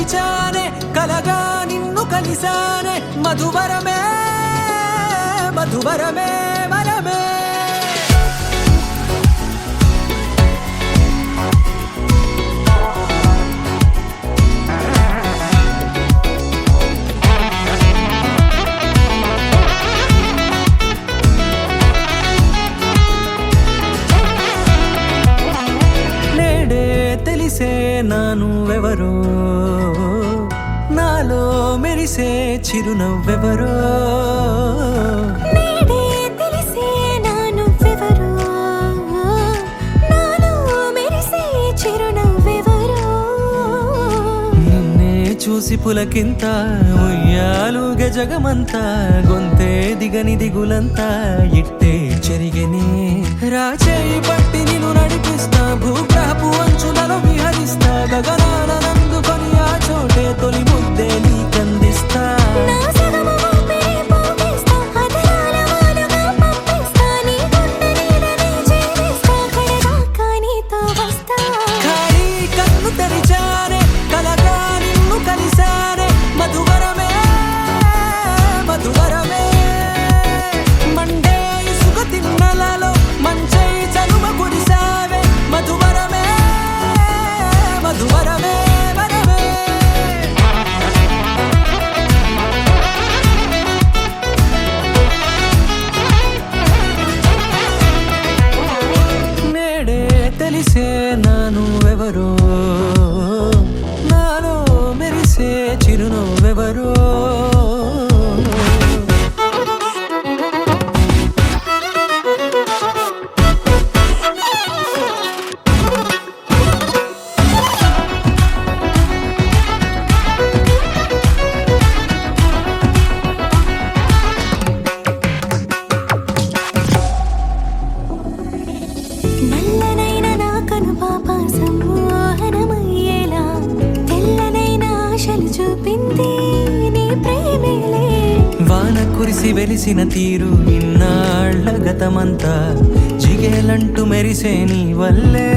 తెరిచానే కలగా నిన్ను కలిసానే మధువరమే మధువరమే వరమే తెలిసే నానువెవరో నాలో మెరిసే చిరునవ్వెవరో తెలిసే నానువెవరో నాలో మెరిసే చిరునవ్వెవరో నిన్నే చూసి పులకింత ఉయ్యాలుగ జగమంతా గొంతే దిగని దిగులంతా ఇట్టే చెరిగనే రాచేయి పట్టి నిన్ను నడిపిస్తా భూగ్రహపు అంచులలో విహరిస్తా గగనాన నందుకొని ఆ చోటే తొలి ముద్దే నీకందిస్తా నా సగము ఊపిరి పోగిస్తా అదరాల వాలుగా పంపిస్తా నీ గుండె నీడనే చేరిస్తా కడదాకా నీతో వస్తా ఖాళీ కన్ను తెరిచానే కలగా నిన్ను కలిసానే మధువరమే మధువరమే మండే ఇసుక తిన్నలలో మంచై చలువ కురిసావే మధువరమే మధువరమే వరమే నేడే తెలిసే నానువెవరో నాలో మెరిసే చిరునవ్వెవరో నల్లనైన నా కనుపాప సమ్మోహనమయ్యేలా తెల్లనైన ఆశలు చూపింది నీ ప్రేమేలే వాన కురిసి వెలిసిన తీరు ఇన్నాళ్ల గతమంతా జిగేలంటూ మెరిసే నీ వల్లే